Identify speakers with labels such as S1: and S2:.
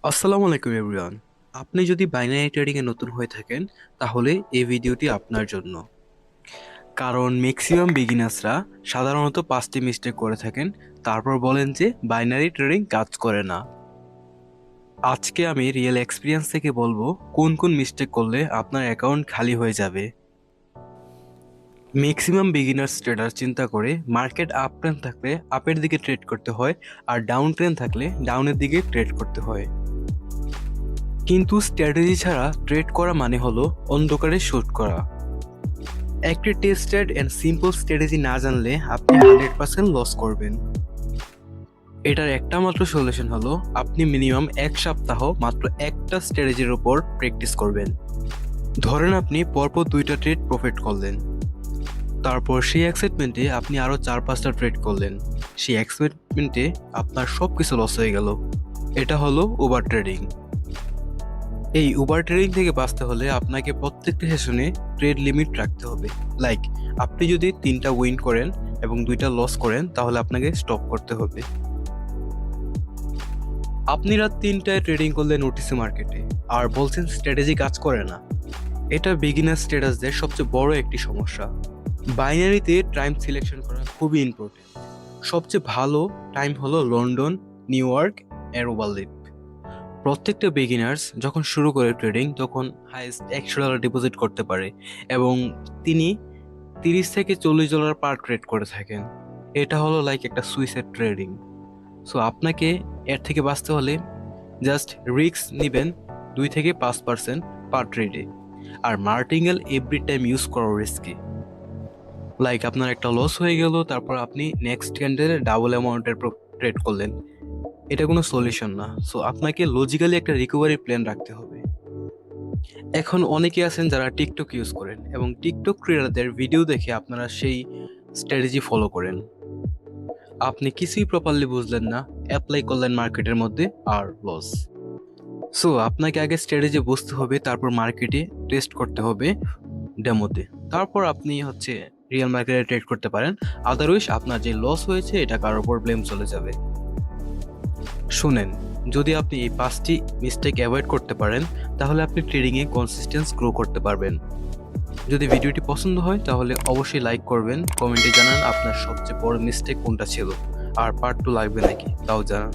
S1: আসসালামু আলাইকুম এভরিওয়ান। আপনি যদি বাইনারি ট্রেডিং এ নতুন হয়ে থাকেন তাহলে এই ভিডিওটি আপনার জন্য। কারণ ম্যাক্সিমাম বিগিনার্সরা সাধারণত 5টি মিস্টেক করে থাকেন, তারপর বলেন যে বাইনারি ট্রেডিং কাজ করে না। আজকে আমি রিয়েল এক্সপিরিয়েন্স থেকে বলবো কোন কোন মিস্টেক করলে আপনার অ্যাকাউন্ট খালি হয়ে যাবে। ম্যাক্সিমাম বিগিনার্স ট্রেডার চিন্তা করে মার্কেট আপ ট্রেন্ড থাকলে আপের দিকে ট্রেড করতে হয়, আর ডাউন ট্রেন্ড থাকলে ডাউনের দিকে ট্রেড করতে হয়। কিন্তু স্ট্র্যাটেজি ছাড়া ট্রেড করা মানে হলো অন্ধকারে শুট করা। একটি টেস্টেড অ্যান্ড সিম্পল স্ট্র্যাটেজি না জানলে আপনি 100% লস করবেন। এটার একটা মাত্র সলিউশন হলো আপনি মিনিমাম 1 সপ্তাহ মাত্র একটা স্ট্র্যাটেজির উপর প্র্যাকটিস করবেন। ধরেন আপনি পরপর 2টা ট্রেড প্রফিট করলেন, তারপর সেই এক্সাইটমেন্টে আপনি আরও 4-5টা ট্রেড করলেন, সেই এক্সাইটমেন্টে আপনার সব কিছু লস হয়ে গেল। এটা হলো ওভার ট্রেডিং। এই ওভার ট্রেডিং থেকে বাঁচতে হলে আপনাকে প্রত্যেকটা সেশনে ট্রেড লিমিট রাখতে হবে। লাইক আপনি যদি 3টা উইন করেন এবং 2টা লস করেন তাহলে আপনাকে স্টপ করতে হবে। আপনি রাত 3টায় ট্রেডিং করলেন ওটিসি মার্কেটে আর বলছেন স্ট্র্যাটেজি কাজ করে না। এটা বিগিনার স্ট্যাটাসদের সবচেয়ে বড় একটি সমস্যা। বাইনারিতে টাইম সিলেকশন করা খুবই ইম্পর্টেন্ট। সবচেয়ে ভালো টাইম হলো লন্ডন, নিউ ইয়র্ক আর ওভারলিপ। প্রত্যেকটা বিগিনার্স যখন শুরু করে ট্রেডিং তখন হাইয়েস্ট $100 ডিপোজিট করতে পারে এবং তিনি $30 থেকে $40 পার ট্রেড করে থাকেন। এটা হলো লাইক একটা সুইসাইড ট্রেডিং। সো আপনাকে এর থেকে বাঁচতে হলে জাস্ট রিস্ক নেবেন 2 থেকে 5% পার ট্রেডে, আর মার্টিঙ্গেল এভরি টাইম ইউজ করা রিস্কি। লাইক আপনার একটা লস হয়ে গেল, তারপর আপনি নেক্সট ক্যান্ডেলে ডাবল অ্যামাউন্টের ট্রেড করলেন, এটা কোনো সলিউশন না। সো আপনাকে লজিক্যালি একটা রিকভারি প্ল্যান রাখতে হবে। এখন অনেকে আছেন যারা টিকটক ইউজ করেন এবং টিকটক ক্রিয়েটরদের ভিডিও দেখে আপনারা সেই স্ট্র্যাটেজি ফলো করেন। আপনি কিছুই প্রপারলি বুঝলেন না, অ্যাপ্লাই করলেন মার্কেটের মধ্যে আর লস। সো আপনাকে আগে স্ট্র্যাটেজি বুঝতে হবে, তারপর মার্কেটে টেস্ট করতে হবে ডেমোতে, তারপর আপনি রিয়েল মার্কেটে ট্রেড করতে পারেন। আদারওয়াইজ আপনার যে লস হয়েছে এটা কারোর উপর ব্লেম চলে যাবে। শুনেন, যদি আপনি এই 5টি মিস্টেক অ্যাভয়েড করতে পারেন তাহলে আপনি ট্রেডিংয়ে কনসিস্টেন্স গ্রো করতে পারবেন। যদি ভিডিওটি পছন্দ হয় তাহলে অবশ্যই লাইক করবেন, কমেন্টে জানান আপনার সবচেয়ে বড় মিস্টেক কোনটা ছিল, আর পার্ট 2 লাগবে নাকি তাও জানান।